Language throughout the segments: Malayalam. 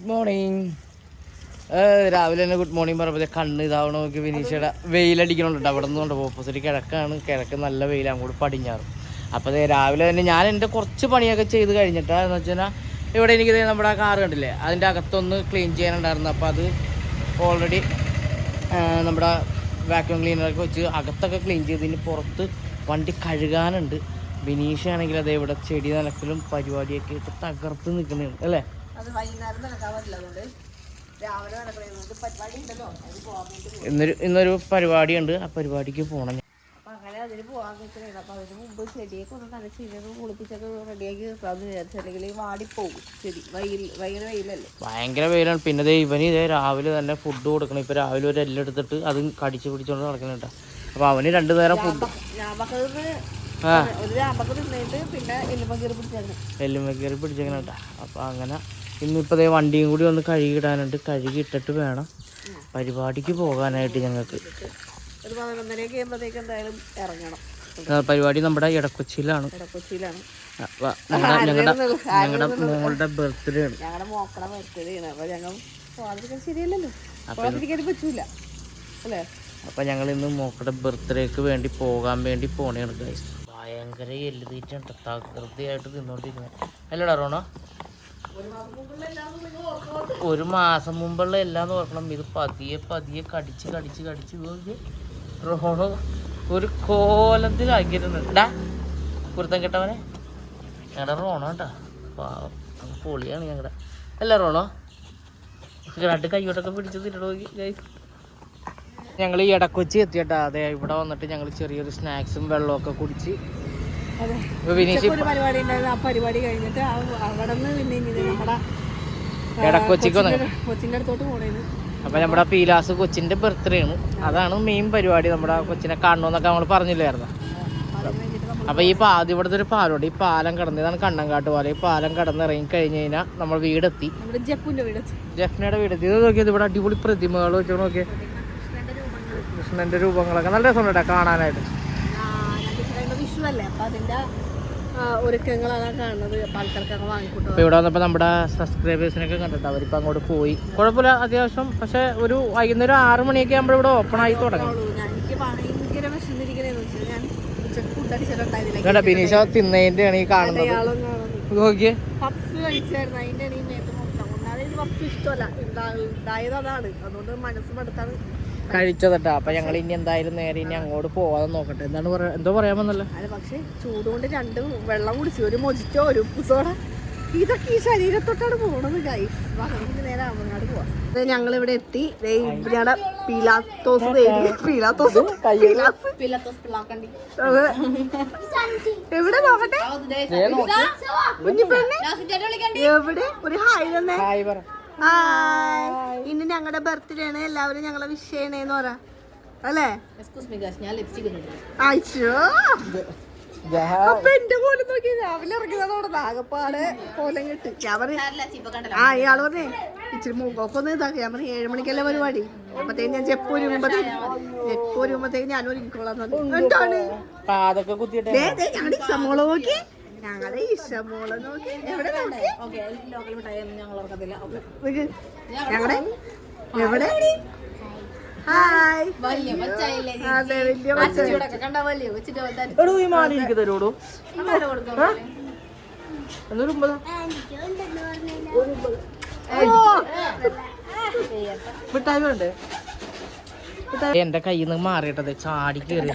Good morning. രാവിലെ തന്നെ ഗുഡ് മോർണിംഗ് പറയുമ്പോൾ കണ്ണ് ഇതാവണ നോക്കി വിനീഷയുടെ വെയിലടിക്കണുണ്ട്. അവിടെ നിന്നുണ്ട് ഓപ്പോസിറ്റ് കിഴക്കാണ്. കിഴക്ക് നല്ല വെയിലാണ്, അങ്ങോട്ട് പടിഞ്ഞാറ്. അപ്പോൾ രാവിലെ തന്നെ ഞാൻ എൻ്റെ കുറച്ച് പണിയൊക്കെ ചെയ്ത് കഴിഞ്ഞിട്ടാന്ന് വെച്ചാൽ ഇവിടെ എനിക്ക് നമ്മുടെ കാറ് കണ്ടില്ലേ, അതിൻ്റെ അകത്തൊന്ന് ക്ലീൻ ചെയ്യാനുണ്ടായിരുന്നു. അപ്പോൾ അത് ഓൾറെഡി നമ്മുടെ വാക്യൂം ക്ലീനറൊക്കെ വെച്ച് അകത്തൊക്കെ ക്ലീൻ ചെയ്ത് ഇനി പുറത്ത് വണ്ടി കഴുകാനുണ്ട്. ബിനീഷാണെങ്കിൽ അതേ ഇവിടെ ചെടി നനക്കലും പരിപാടിയൊക്കെ ഇട്ട് തകർത്ത് നിൽക്കുന്നതാണ് അല്ലേ. ഇന്നൊരു പരിപാടിയുണ്ട്, ആ പരിപാടിക്ക് പോകണം. അതിന് പോകാൻ നിൽക്കുന്നത്. അപ്പൊ അതിന് മുമ്പ് ചെടിയൊക്കെ ഒന്ന് നനച്ചിരുന്ന് കുളിപ്പിച്ചൊക്കെ റെഡിയാക്കി നിർത്താമെന്ന് വിചാരിച്ചല്ലെങ്കിൽ വാടിപ്പോകും ചെടി. ഭയങ്കര വെയിലല്ലേ, ഭയങ്കര വെയിലാണ്. പിന്നെ ഇവന് രാവിലെ തന്നെ ഫുഡ് കൊടുക്കണം. ഇപ്പൊ രാവിലെ ഒരു എല്ലാം എടുത്തിട്ട് അത് കടിച്ചു പിടിച്ചോണ്ട് നടക്കുന്നുണ്ട്. അപ്പൊ അവന് 2 നേരം ഫുഡ് ഒരു തിന്നിട്ട് പിന്നെ എല്ലുമക്കേറി പിടിച്ചേക്കണ. അപ്പൊ അങ്ങനെ ഇന്നിപ്പോ വണ്ടിയും കൂടി ഒന്ന് കഴുകിയിടാനുണ്ട്. കഴുകിയിട്ടിട്ട് വേണം പരിപാടിക്ക് പോകാനായിട്ട്. ഞങ്ങൾക്ക് ഒരു 11:30 ആകുമ്പോഴത്തേക്ക് എന്തായാലും ഇറങ്ങണം. പരിപാടി നമ്മുടെ ഇടക്കൊച്ചിയിലാണ്. ഞങ്ങളുടെ മോളുടെ ബർത്ത്ഡേ ആണ്. ഞങ്ങളുടെ മോക്കടെ ബർത്ത്ഡേ ആണ്. അപ്പൊ ഞങ്ങൾ പോകാതിരിക്കാൻ ശരിയല്ലല്ലോ, പോകാതിരിക്കാൻ പറ്റൂല അല്ലേ. അപ്പൊ ഞങ്ങൾ ഇന്ന് മോക്കടെ ബർത്ത്ഡേക്ക് വേണ്ടി പോകാൻ വേണ്ടി പോണേണ് ഗൈസ്. ഭയങ്കര എല്ല് തീറ്റാണ്, തകൃതിയായിട്ട് തിന്നോണ്ടിരിക്കുന്നത് അല്ലടാ റോണോ. 1 മാസം മുമ്പുള്ള എല്ലാം ഓർക്കണം. ഇത് പതിയെ പതിയെ കടിച്ച് റോണോ ഒരു കോലത്തിലാക്കിയിട്ടുണ്ടാ കുരുത്തം കെട്ടവനെ. ഞങ്ങളുടെ റോണോ കേട്ടാ, പാവം പൊളിയാണ് ഞങ്ങളുടെ. അല്ല റോണോ, രണ്ട് കൈയോട്ടൊക്കെ പിടിച്ച് തിരിടോ ഗൈസ്. ഞങ്ങൾ ഈ ഇടക്കൊച്ചി എത്തിയിട്ടാ. അതെ, ഇവിടെ വന്നിട്ട് ഞങ്ങൾ ചെറിയൊരു സ്നാക്സും വെള്ളമൊക്കെ കുടിച്ച് ഒരു പരിപാടി ഉണ്ടായിരുന്നു. ആ പരിപാടി കഴിഞ്ഞിട്ട് അവിടെ നിന്ന് പിന്നെ നമ്മുടെ കൊച്ചിന്റെ അടുത്തോട്ട് പോണേന്ന്. അപ്പൊ നമ്മുടെ പീലാസ് കൊച്ചിന്റെ ബർത്ത്ഡേ ആണ്. അതാണ് മെയിൻ പരിപാടി. നമ്മുടെ കൊച്ചിനെ കാണണമെന്നൊക്കെ നമ്മൾ പറഞ്ഞില്ലായിരുന്നു. അപ്പൊ ഈ ഇവിടുത്തെ ഒരു പാലമുണ്ട്. ഈ പാലം കടന്ന്, ഇതാണ് കണ്ണങ്കാട്ട് പാലം. ഈ പാലം കടന്ന് ഇറങ്ങി കഴിഞ്ഞ് കഴിഞ്ഞാൽ നമ്മൾ വീടെത്തി. ജെഫ്നയുടെ വീടെത്തി. ഇത് നോക്കിയത് ഇവിടെ അടിപൊളി പ്രതിമകൾ വെച്ച് നോക്കിയേ, കൃഷ്ണന്റെ രൂപങ്ങളൊക്കെ നല്ല രസമുണ്ട് കാണാനായിട്ട്. ഇവിടെ വന്നപ്പോ നമ്മുടെ സബ്സ്ക്രൈബേഴ്സിനൊക്കെ കണ്ടിട്ട് അവരിപ്പോ അങ്ങോട്ട് പോയി. കുഴപ്പമില്ല, അത്യാവശ്യം. പക്ഷെ ഒരു വൈകുന്നേരം 6 മണിയൊക്കെ ആകുമ്പോൾ ഇവിടെ ഓപ്പൺ ആയി തുടങ്ങി. ബിനീഷ തിന്നതിന്റെ ആണ് ഈ കാണുന്നത്. നോക്കിയേ, കഴിച്ചതട്ടാ. അപ്പൊ ഞങ്ങൾ ഇനി എന്തായാലും നേരെ ഇനി അങ്ങോട്ട് പോവാതെ നോക്കട്ടെ. എന്തോ പറയാമെന്നല്ല. പക്ഷെ ചൂടുകൊണ്ട് 2 വെള്ളം കുടിച്ചു, ഒരു മൊജിറ്റോ, ഒരു ഉപ്പുസോട, ഇതൊക്കെ ഈ ശരീരത്തോട്ടാണ് പോണത് ഗൈസ്. നേരെ അങ്ങോട്ട് പോവാം. ഞങ്ങൾ ഇവിടെ എത്തി. ഞങ്ങളുടെ എവിടെ നോക്കട്ടെ, എവിടെ ഒരു ഹായ് തന്നെ. ഇന്ന് ഞങ്ങളുടെ ബർത്ത്ഡേ ആണ്, എല്ലാവരും ഞങ്ങളെ വിഷ് ചെയ്യണേന്ന് പറ അല്ലേ. അപ്പൊ എന്റെ കോലം നോക്കി രാവിലെ ഇറങ്ങിയതോടെ ആകപ്പാടെ കോലം കിട്ടി. ഞാൻ പറഞ്ഞു ഇയാള് പറഞ്ഞേ ഇച്ചിരി മുഖമൊക്കെ ഒന്ന് ഇതാക്കി. ഞാൻ പറഞ്ഞു 7 മണിക്കല്ലേ പരിപാടി. അപ്പത്തേക്ക് ഞാൻ ചെപ്പ് ഒരുമ്പത്തേക്ക് ഞാൻ ഒരുങ്ങിക്കോളാം. എന്താണ് ഞങ്ങളുടെ ഇഷ്ടമോള് നോക്കി, ഞങ്ങളുടെ ഇഷ്ടമോള് നോക്കി. എവിടെ ഞങ്ങളുടെ എവിടെ ഹായ്. അതെ, വലിയ മിഠായി വേണ്ടേ? എന്റെ കയ്യിൽ നിന്ന് മാറിയിട്ടത് ചാടി കയറി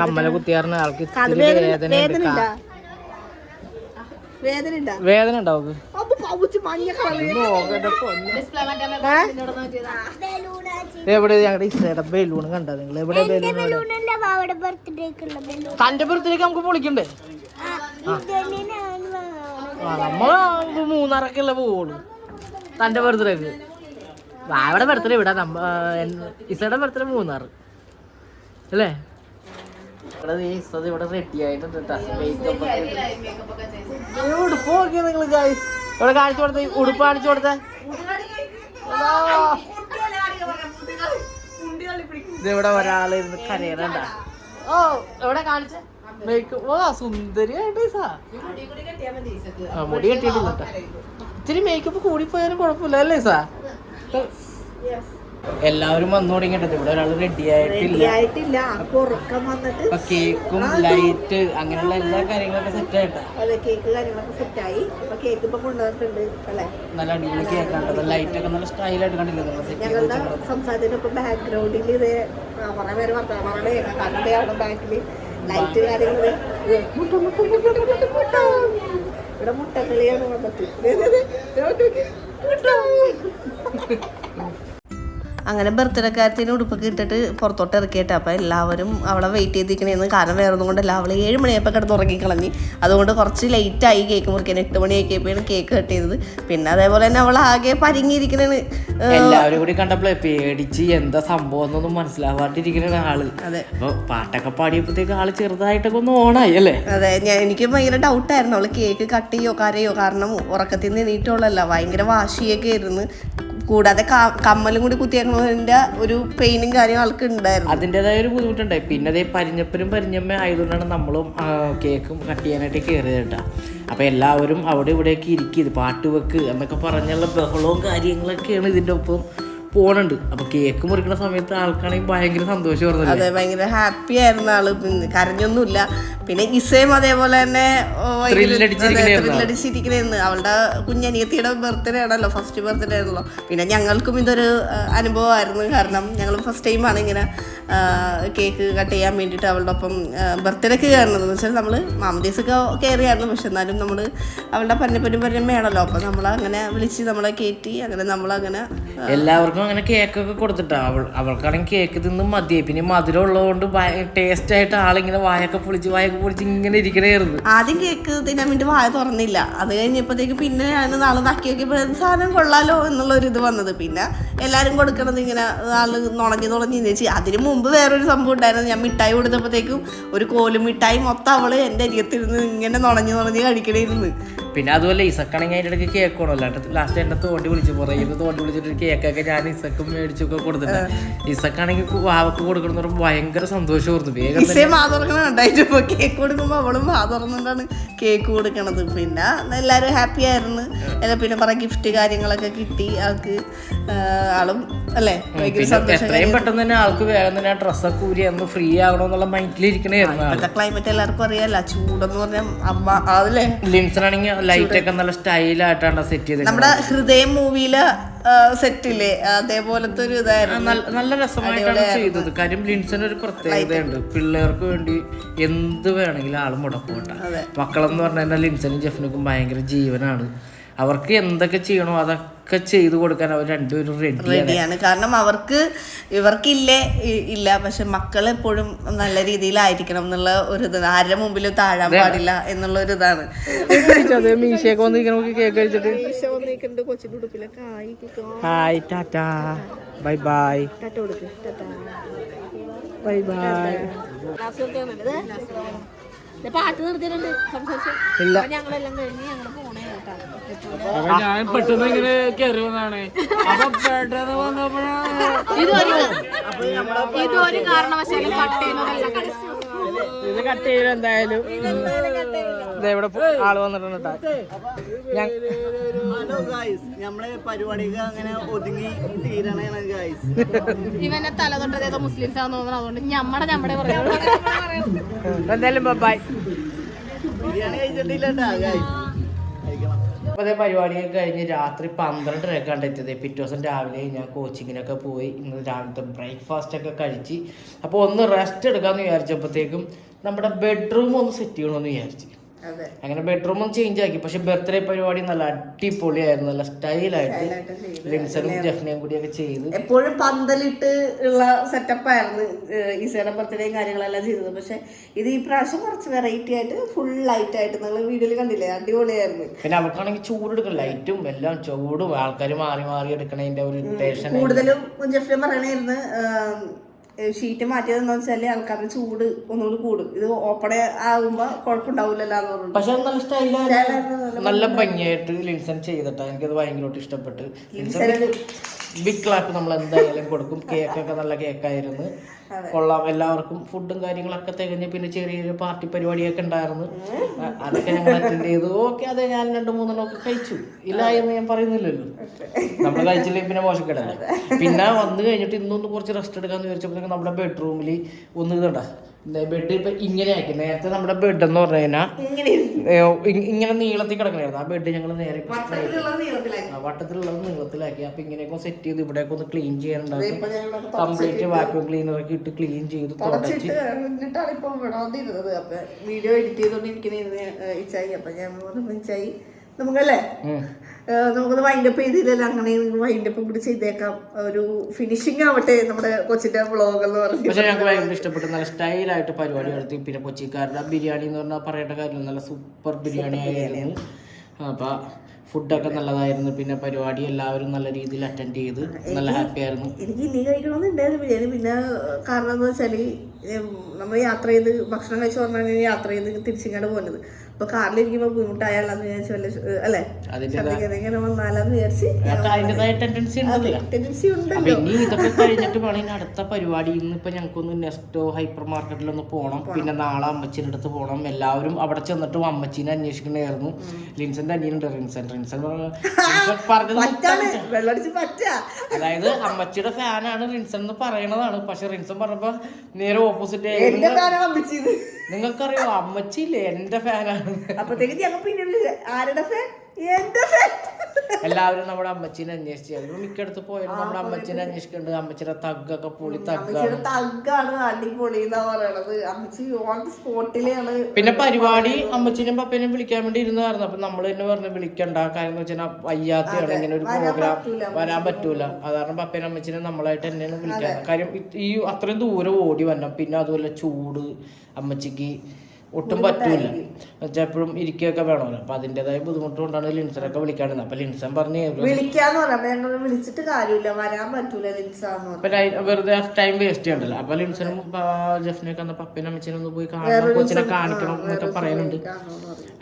കമ്മല കുത്തിയാറിന് ആൾക്ക് വേദന ഉണ്ടാവും. എവിടെ ഞങ്ങളുടെ ഇഷ്ടയുടെ ബലൂൺ കണ്ടത് നിങ്ങൾ? എവിടെ ബലൂൺ? തന്റെ ബർത്ത്ഡേക്ക് നമുക്ക് പൊളിക്കണ്ടേ? നമ്മള് 3:30 പോവുള്ളൂ തന്റെ ബർത്ത്ഡേക്ക്. അവിടെ ബർത്ത്ഡേ ഇവിടെ ഇസയുടെ ബർത്ത്ഡേ 3 അല്ലേ? ഇവിടെ റെഡി ആയിട്ടുണ്ട്. ഉടുപ്പ് നോക്കിയ നിങ്ങൾ ഗൈസ്, ഇവിടെ കാണിച്ചു കൊടുത്ത ഉടുപ്പ് കാണിച്ചു കൊടുത്ത. ഇതിവിടെ ഒരാളിരുന്ന് കരയണണ്ട. ഓ എവിടെ കാണിച്ച മേക്കപ്പ്. ഓ സുന്ദരിയായിട്ട് മുടി കെട്ടിയിട്ടില്ല. ഇത്തിരി മേക്കപ്പ് കൂടിപ്പോയാലും കുഴപ്പമില്ല അല്ലേ സാ? എല്ലാവരും വന്നു തുടങ്ങിയിട്ടുണ്ട്. ഇവിടെ ഒരാൾ റെഡി ആയിട്ടില്ല. അപ്പൊ കേക്കും ലൈറ്റ് അങ്ങനെയുള്ള എല്ലാ കാര്യങ്ങളൊക്കെ സെറ്റ് ആയിട്ടാ. കേക്ക് കാര്യങ്ങളൊക്കെ സെറ്റായി. കേക്ക് ഇപ്പൊ കൊണ്ടുവന്നിട്ടുണ്ട് അല്ലേ? നല്ല അടിപൊളി കേക്കാണ്ടത്. ലൈറ്റ് ഒക്കെ നല്ല സ്റ്റൈലായിട്ട് കണ്ടില്ലേ? ഞങ്ങളുടെ സംസാരത്തിനൊപ്പം ബാക്ക്ഗ്രൗണ്ടിൽ ഇത് കുറെ പേര് വർത്തമാനം കേൾക്കാം. കണ്ടേ അവിടെ ബാക്കില് ലൈറ്റ് കാര്യങ്ങള് ഇവിടെ മുട്ടക്കളിയാണ് വന്നിട്ട്. അങ്ങനെ ബർത്ത്ഡേക്കാരത്തിന് ഉടുപ്പൊക്കെ ഇട്ടിട്ട് പുറത്തോട്ട് ഇറക്കിയിട്ട് അപ്പോൾ എല്ലാവരും അവളെ വെയിറ്റ് ചെയ്തിരിക്കണേന്ന്. കാരണം വേറെ ഒന്നും കൊണ്ടല്ല, അവൾ 7 മണിയായപ്പോൾ കിടന്ന് ഉറങ്ങിക്കളഞ്ഞ്. അതുകൊണ്ട് കുറച്ച് ലേറ്റായി കേക്ക് മുറിക്കാൻ. 8 മണിയാക്കിയപ്പോഴാണ് കേക്ക് കട്ട് ചെയ്തത്. പിന്നെ അതേപോലെ തന്നെ അവൾ ആകെ പരിങ്ങിയിരിക്കണേന്ന്. എല്ലാവരും കൂടി കണ്ടപ്പോഴേ പേടിച്ച് എന്താ സംഭവം എന്നൊന്നും മനസ്സിലാവാണ്ടിരിക്കുന്ന ആള്. അതെ. അപ്പൊ പാട്ടൊക്കെ പാടിയപ്പോഴത്തേക്ക് ആള് ചെറുതായിട്ടൊക്കെ ഒന്ന് ഓണായി അല്ലേ? അതെ, എനിക്ക് ഭയങ്കര ഡൗട്ടായിരുന്നു അവള് കേക്ക് കട്ട് ചെയ്യോ കരയോ. കാരണം ഉറക്കത്തിൽ നിന്ന് എണീറ്റുള്ളല്ല, ഭയങ്കര വാശിയൊക്കെ ആയിരുന്നു. കൂടാതെ കമ്മലും കൂടി കുത്തിയേക്കുന്നതിന്റെ ഒരു പെയിനും കാര്യം ആൾക്ക് ഉണ്ടായിരുന്നു. അതിൻ്റെതായ ഒരു ബുദ്ധിമുട്ടുണ്ടായി. പിന്നെ അതേ പരിഞ്ഞമ്മ ആയതുകൊണ്ടാണ് നമ്മളും കേക്കും കട്ട് ചെയ്യാനായിട്ട് കയറിയത് കേട്ടോ. അപ്പോൾ എല്ലാവരും അവിടെ ഇവിടെയൊക്കെ ഇരിക്കും, പാട്ട് വെക്ക് എന്നൊക്കെ പറഞ്ഞുള്ള ബഹളവും കാര്യങ്ങളൊക്കെയാണ് ഇതിൻ്റെ ഒപ്പം പോണുണ്ട്. അപ്പൊ കേക്ക് മുറിക്കുന്ന സമയത്ത് ആൾക്കാണെങ്കിൽ ഭയങ്കര സന്തോഷം. അതെ, ഭയങ്കര ഹാപ്പി ആയിരുന്ന ആള്. കരഞ്ഞൊന്നുമില്ല. പിന്നെ ഇസയും അതേപോലെ തന്നെ ത്രില്ലടിച്ചിരിക്കണേന്ന്. അവളുടെ കുഞ്ഞനിയത്തിയുടെ ബർത്ത്ഡേ ആണല്ലോ, ഫസ്റ്റ് ബർത്ത്ഡേ ആണല്ലോ. പിന്നെ ഞങ്ങൾക്കും ഇതൊരു അനുഭവമായിരുന്നു. കാരണം ഞങ്ങൾ ഫസ്റ്റ് ടൈമാണ് ഇങ്ങനെ കേക്ക് കട്ട് ചെയ്യാൻ വേണ്ടിയിട്ട് അവളുടെ ഒപ്പം ബർത്ത്ഡേക്ക് കയറുന്നത്. എന്ന് വെച്ചാൽ നമ്മൾ മാമദീസൊക്കെ കയറിയായിരുന്നു. പക്ഷെ എന്നാലും നമ്മൾ അവളുടെ പന്നപ്പന്നമ്മയാണല്ലോ. അപ്പം നമ്മളങ്ങനെ വിളിച്ച് നമ്മളെ കയറ്റി. അങ്ങനെ നമ്മളങ്ങനെ എല്ലാവർക്കും അങ്ങനെ കേക്കൊക്കെ കൊടുത്തിട്ടാ. അവൾക്കാണെങ്കിൽ കേക്ക് തിന്നും മതിയായി. പിന്നെ മധുരം ഉള്ളതുകൊണ്ട് ടേസ്റ്റ് ആയിട്ട് ആളിങ്ങനെ വായൊക്കെ പൊളിച്ച് ഇങ്ങനെ ഇരിക്കണേരുന്നു. ആദ്യം കേക്ക് തിന്നാൻ വേണ്ടി വായ തുറന്നില്ല. അത് കഴിഞ്ഞപ്പോഴത്തേക്ക് പിന്നെ ഞാൻ നാളെ നക്കി നോക്കിയപ്പോൾ സാധനം കൊള്ളാലോ എന്നുള്ളൊരു ഇത് വന്നത്. പിന്നെ എല്ലാവരും കൊടുക്കണത് ഇങ്ങനെ ആള് നുണഞ്ഞ് ചേച്ചി. അതിന് മുമ്പ് വേറൊരു സംഭവം ഉണ്ടായിരുന്നു. ഞാൻ മിഠായി കൊടുത്തപ്പോഴത്തേക്കും ഒരു കോലും മിഠായി മൊത്തം അവള് എൻ്റെ അരിയത്തിരുന്ന് ഇങ്ങനെ നുണഞ്ഞ് കഴിക്കണേരുന്നു. പിന്നെ അതുപോലെ ഇസക്കാണെങ്കിൽ അതിൻ്റെ ഇടയ്ക്ക് കേക്ക് വേണമല്ലോ. ലാസ്റ്റ് എന്നെ തോണ്ടി വിളിച്ച് പുറകിന്ന് തോണ്ടി വിളിച്ചിട്ട് കേക്കൊക്കെ ഞാൻ ഇസക്കും മേടിച്ചൊക്കെ കൊടുത്തിട്ട് ഇസക്കാണെങ്കിൽ വാവക്ക് കൊടുക്കണം എന്ന് പറയുമ്പോൾ ഭയങ്കര സന്തോഷമായിരുന്നു. വേഗം തുറക്കണുണ്ടായിട്ടിപ്പോ കേക്ക് കൊടുക്കുമ്പോൾ അവളും തുറന്നുകൊണ്ടാണ് കേക്ക് കൊടുക്കണത്. പിന്നെ എല്ലാവരും ഹാപ്പി ആയിരുന്നു. പിന്നെ കുറെ ഗിഫ്റ്റ് കാര്യങ്ങളൊക്കെ കിട്ടി ആൾക്ക്. ആളും അല്ലേ എത്രയും പെട്ടെന്ന് തന്നെ ആൾക്ക് വേഗം തന്നെ ഡ്രസ്സൊക്കെ ഊരി അന്ന് ഫ്രീ ആവണമെന്നുള്ള മൈൻഡിലിരിക്കണായിരുന്നു. ഇപ്പോഴത്തെ ക്ലൈമറ്റ് എല്ലാവർക്കും അറിയാലോ, ചൂടെന്ന് പറഞ്ഞാൽ അമ്മ അതല്ലേ. ലിൻസനാണെങ്കിൽ ലൈറ്റ് ഒക്കെ നല്ല സ്റ്റൈലായിട്ടാണ് സെറ്റ് ചെയ്തത്. നമ്മുടെ ഹൃദയം മൂവിയില് സെറ്റില്ലേ അതേപോലത്തെ ഒരു ഇതായിരുന്നു. നല്ല രസമായിട്ടാണ് ചെയ്തത്. കാര്യം ലിൻസന് ഒരു പ്രത്യേകതയുണ്ട്. പിള്ളേർക്ക് വേണ്ടി എന്ത് വേണമെങ്കിലും ആൾ മുടക്കോട്ട. മക്കളെന്ന് പറഞ്ഞാൽ ലിൻസനും ജെഫിനും ഭയങ്കര ജീവനാണ്. അവർക്ക് എന്തൊക്കെ ചെയ്യണോ അതൊക്കെ ചെയ്തു കൊടുക്കാൻ അവർ രണ്ടുപേരും റെഡിയാണ്. കാരണം ഇവർക്കില്ലേ ഇല്ല, പക്ഷെ മക്കൾ എപ്പോഴും നല്ല രീതിയിലായിരിക്കണം എന്നുള്ള ഒരു ഇത്. ആരുടെ മുമ്പിലും താഴാൻ പാടില്ല എന്നുള്ള ഒരു ഇതാണ്. മീശയൊക്കെ വന്നിരിക്കണ കേക്ക് കഴിച്ചിട്ട് കൊച്ചിന്റെ ഉടുപ്പിലൊക്കെ hi tata bye bye tata കൊടുക്ക്. Bye bye. പാട്ട് നിർത്തിയിട്ടുണ്ട്. ഇല്ല, ഞങ്ങളെല്ലാം കഴിഞ്ഞ് ഞങ്ങൾ പോണേ കേട്ടോ. ഞാൻ പെട്ടെന്ന് ഇങ്ങനെ കയറി വന്നാണ്. അപ്പൊ പെട്ടെന്ന് ഇതൊരു കാരണവശാലും ഇത് കട്ട് ചെയ്യും എന്തായാലും. ഇവിടെ ആള് വന്നിട്ടുണ്ട്. നമ്മളെ പരിപാടിക്ക് അങ്ങനെ ഒതുങ്ങി തീരണേ ഗൈസ്. ഇവനെ തല തൊട്ടതേതോ മുസ്ലിംസ് ആണെന്ന് തോന്നുന്നു. അതുകൊണ്ട് ഞമ്മടെ പറയുള്ളൂ. എന്തായാലും ബൈ. ബിരിയാണി കഴിച്ചിട്ടില്ല ഗൈസ്. അപ്പോൾ അതേ പരിപാടിയൊക്കെ കഴിഞ്ഞ് രാത്രി 12:30 എത്തിയത്. പിറ്റേ ദിവസം രാവിലെ ഞാൻ കോച്ചിങ്ങിനൊക്കെ പോയി. ഇന്ന് രാവിലത്തെ ബ്രേക്ക്ഫാസ്റ്റ് ഒക്കെ കഴിച്ച് അപ്പോൾ ഒന്ന് റെസ്റ്റ് എടുക്കാമെന്ന് വിചാരിച്ചപ്പോഴത്തേക്കും നമ്മുടെ ബെഡ്റൂം ഒന്ന് സെറ്റ് ചെയ്യണമെന്ന് വിചാരിച്ചു. അങ്ങനെ ബെഡ്റൂം ഒന്ന് ചേഞ്ച് ആക്കി. പക്ഷെ ബർത്ത്ഡേ പരിപാടി നല്ല അടിപൊളിയായിരുന്നു. നല്ല സ്റ്റൈലായിട്ട് ലിൻസനും ജെഫ്നയും കൂടിയൊക്കെ ചെയ്ത് എപ്പോഴും പന്തലിട്ട് ഉള്ള സെറ്റപ്പ് ആയിരുന്നു ഈസയുടെ ബർത്ത്ഡേയും കാര്യങ്ങളെല്ലാം ചെയ്തത്. പക്ഷെ ഇത് ഈ പ്രാവശ്യം കുറച്ച് വെറൈറ്റി ആയിട്ട് ഫുൾ ലൈറ്റ് ആയിട്ട് നിങ്ങൾ വീഡിയോയിൽ കണ്ടില്ലേ, അടിപൊളിയായിരുന്നു. പിന്നെ അവൾക്കാണെങ്കിൽ ചൂടെടുക്കണം, ലൈറ്റും എല്ലാം ചൂടും ആൾക്കാർ മാറി മാറി എടുക്കണതിന്റെ ഒരു ടെൻഷൻ. കൂടുതലും ജെഫ്ന പറയണായിരുന്നു ഷീറ്റ് മാറ്റിയതെന്ന് വെച്ചാല് ആൾക്കാരുടെ ചൂട് ഒന്നുകൂടി കൂടും. ഇത് ഓപ്പൺ ആകുമ്പോ കുഴപ്പമുണ്ടാവില്ലല്ലോ എന്ന് പറഞ്ഞു. പക്ഷെ നല്ല സ്റ്റൈലായിരുന്നു, നല്ല ഭംഗിയായിട്ട് ലിൻസൺ ചെയ്തിട്ടാ. എനിക്കത് ഭയങ്കരമായിട്ട് ഇഷ്ടപ്പെട്ട്. ലിൻസൺ ബിഗ് ക്ലാപ്പ് നമ്മൾ എന്തായാലും കൊടുക്കും. കേക്കൊക്കെ നല്ല കേക്കായിരുന്നു. കൊള്ളാം. എല്ലാവർക്കും ഫുഡും കാര്യങ്ങളൊക്കെ തികഞ്ഞ് പിന്നെ ചെറിയൊരു പാർട്ടി പരിപാടിയൊക്കെ ഉണ്ടായിരുന്നു. അതൊക്കെ ഞങ്ങൾ അറ്റൻഡ് ചെയ്തു. ഓക്കെ, അതെ, ഞാൻ 2-3 ഒക്കെ കഴിച്ചു. ഇല്ല എന്ന് ഞാൻ പറയുന്നില്ലല്ലോ. നമ്മൾ കഴിച്ചില്ലെങ്കിൽ പിന്നെ മോശക്കേടല്ല. പിന്നെ വന്നു കഴിഞ്ഞിട്ട് ഇന്നൊന്ന് കുറച്ച് റെസ്റ്റ് എടുക്കാന്ന് വിചാരിച്ചപ്പോഴത്തേക്കും നമ്മുടെ ബെഡ്റൂമിൽ ഒന്ന് ഇതുണ്ട ബെഡ് ഇപ്പൊ ഇങ്ങനെ ആക്കി. നേരത്തെ നമ്മുടെ ബെഡ് എന്ന് പറഞ്ഞു കഴിഞ്ഞാൽ ഇങ്ങനെ നീളത്തിൽ കിടക്കണായിരുന്നു. ആ ബെഡ് ഞങ്ങൾ നേരെ വട്ടത്തിലുള്ളത് നീളത്തിലാക്കി. അപ്പൊ ഇങ്ങനെയൊക്കെ സെറ്റ് ചെയ്ത് ഇവിടെയൊക്കെ ഒന്ന് ക്ലീൻ ചെയ്യാനുണ്ടാക്കി. കംപ്ലീറ്റ് വാക്യൂം ക്ലീനറൊക്കെ ഇട്ട് ക്ലീൻ ചെയ്ത് തുടച്ചിട്ട് വീഡിയോ എഡിറ്റ് ചെയ്തോണ്ടിരിക്കുന്ന ഇച്ചായി. അപ്പൊ ഞാൻ ഇച്ചായി നമുക്കല്ലേ നമുക്കൊന്ന് വൈൻഡപ്പ് ചെയ്തില്ലല്ലോ. അങ്ങനെ വൈൻഡപ്പ് കൂടി ചെയ്തേക്കാം. ഒരു ഫിനിഷിംഗ് ആവട്ടെ നമ്മുടെ കൊച്ചിന്റെ വ്ളോഗ് എന്ന് പറഞ്ഞു. പക്ഷെ ഞങ്ങൾക്ക് ഭയങ്കര ഇഷ്ടപ്പെട്ടു. നല്ല സ്റ്റൈലായിട്ട് പരിപാടി നടത്തി. പിന്നെ കൊച്ചിക്കാരുടെ ബിരിയാണി എന്ന് പറഞ്ഞാൽ പറയേണ്ട കാര്യമില്ല, നല്ല സൂപ്പർ ബിരിയാണി ആയിരുന്നു. അപ്പൊ ഫുഡൊക്കെ നല്ലതായിരുന്നു. പിന്നെ പരിപാടി എല്ലാവരും നല്ല രീതിയിൽ അറ്റൻഡ് ചെയ്ത് നല്ല ഹാപ്പി ആയിരുന്നു. എനിക്ക് ഇനി കഴിക്കണമെന്നുണ്ടായിരുന്നു ബിരിയാണി. പിന്നെ കാരണം എന്താ വെച്ചാല് നമ്മൾ യാത്ര ചെയ്ത് ഭക്ഷണം കഴിച്ച് പറഞ്ഞാൽ യാത്ര ചെയ്ത് തിരിച്ചിങ്ങോട്ട് പോകുന്നത്. അപ്പൊ കാറിലിരിക്കുമ്പോ ബുദ്ധിമുട്ടായാലെന്ന് വിചാരിച്ചു അല്ലെ ഇങ്ങനെ വന്നാലെന്ന് വിചാരിച്ച് ടെൻഡൻസി ഉണ്ടല്ലോ. ഇനി ഇതൊക്കെ കഴിഞ്ഞിട്ട് വേണം അടുത്ത പരിപാടി. ഇന്നിപ്പോ ഞങ്ങൾക്കൊന്ന് നെസ്റ്റോ ഹൈപ്പർ മാർക്കറ്റിലൊന്ന് പോകണം. പിന്നെ നാളെ അമ്മച്ചിന്റെ അടുത്ത് പോകണം. എല്ലാവരും അവിടെ ചെന്നിട്ടും അമ്മച്ചീനെ അന്വേഷിക്കണായിരുന്നു. ലിൻസന്റെ അനിയനുണ്ട് റിൻസൻ അതായത് അമ്മച്ചിയുടെ ഫാനാണ് റിൻസൻ എന്ന് പറയണതാണ്. പക്ഷെ റിൻസൻ പറഞ്ഞപ്പോ നേരെ ഓപ്പോസിറ്റ്. നിങ്ങൾക്കറിയോ അമ്മച്ചിയില്ലേ എന്റെ ഫാനാണ്. അപ്പത്തേക്ക് ഞങ്ങൾ പിന്നെ ആരുടെ ഫാൻ? എന്റെ ഫാൻ. എല്ലാവരും നമ്മുടെ അമ്മച്ചീനെ അന്വേഷിച്ചു. മിക്കടുത്ത് പോയാലും നമ്മുടെ അമ്മച്ചീനെ അന്വേഷിക്കുന്നുണ്ട്. അമ്മച്ചിയുടെ തഗ്ഗൊക്കെ പൊളി തഗ്ഗാണ്, അടിപൊളി എന്നാ പറയണത്. അമ്മച്ചി ഓൺ സ്പോട്ടിലാണ്. പിന്നെ പരിപാടി അമ്മച്ചീനും പപ്പേനും വിളിക്കാൻ വേണ്ടി ഇരുന്നായിരുന്നു. അപ്പൊ നമ്മൾ തന്നെ പറഞ്ഞു വിളിക്കണ്ട. കാര്യം എന്ന് വെച്ചാൽ വയ്യാത്തയാണ്, ഇങ്ങനെ ഒരു പ്രോഗ്രാം വരാൻ പറ്റൂല. അതാണ് പപ്പേനും അമ്മച്ചീനും നമ്മളായിട്ട് തന്നെയാണ് വിളിക്കാൻ. കാര്യം ഈ അത്രയും ദൂരം ഓടി വരണം. പിന്നെ അതുപോലെ ചൂട് അമ്മച്ചിക്ക് ഒട്ടും പറ്റൂല. എപ്പോഴും ഇരിക്കുകയൊക്കെ വേണമല്ലോ. അപ്പൊ അതിന്റേതായ ബുദ്ധിമുട്ട് കൊണ്ടാണ് ലിൻസനൊക്കെ വിളിക്കാണ്ടിരുന്നത്. അപ്പൊ ലിൻസൻ പറഞ്ഞു വിളിക്കാന്ന് പറഞ്ഞാൽ വിളിച്ചിട്ട് കാര്യമില്ല, വരാൻ പറ്റൂല വെറുതെ ടൈം വേസ്റ്റ് ചെയ്യണ്ടല്ലോ. അപ്പൊ ലിൻസനും ജഫ്നൊക്കെ പപ്പേനും അമ്മച്ചനും ഒന്ന് പോയി കാണണം, കൊച്ചിനെ കാണിക്കണം എന്നൊക്കെ പറയുന്നുണ്ട്.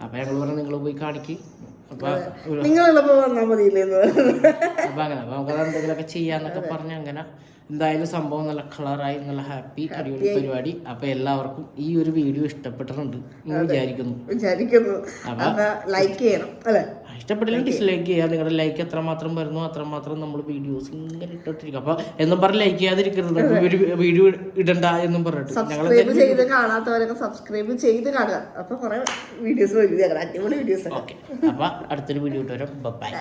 അപ്പൊ ഞങ്ങൾ പറഞ്ഞു നിങ്ങൾ പോയി കാണിക്ക്. അപ്പൊ നിങ്ങളുള്ളപ്പോ വന്നാൽ മതിയില്ലേ. അപ്പൊ അങ്ങനെ നമുക്ക് എന്തെങ്കിലുമൊക്കെ ചെയ്യാന്നൊക്കെ പറഞ്ഞ് അങ്ങനെ എന്തായാലും സംഭവം നല്ല കളറായി, നല്ല ഹാപ്പി, അടിപൊളി പരിപാടി. അപ്പൊ എല്ലാവർക്കും ഈ ഒരു വീഡിയോ ഇഷ്ടപ്പെട്ടിട്ടുണ്ട് വിചാരിക്കുന്നു. അപ്പൊ ലൈക്ക് ചെയ്യണം അല്ലെ. ഇഷ്ടപ്പെട്ടില്ലെങ്കിൽ ഡിസ്ലൈക്ക് ചെയ്യുക. നിങ്ങളുടെ ലൈക്ക് എത്രമാത്രം വരുന്നു അത്രമാത്രം നമ്മൾ വീഡിയോസ് ഇങ്ങനെ ഇട്ടിട്ടിരിക്കും. അപ്പൊ എന്നും പറഞ്ഞ് ലൈക്ക് ചെയ്യാതിരിക്കരുത്. ഒരു വീഡിയോ ഇടണ്ട എന്നും പറഞ്ഞിട്ട് സബ്സ്ക്രൈബ് ചെയ്ത് കാണാത്തവരൊക്കെ സബ്സ്ക്രൈബ് ചെയ്ത് കാണുക. അപ്പൊ കുറെ വീഡിയോസ് വരും, അടിപൊളി വീഡിയോസ്. ഓക്കെ, അപ്പൊ അടുത്തൊരു വീഡിയോ ഇട്ട് വരാം. ബൈ.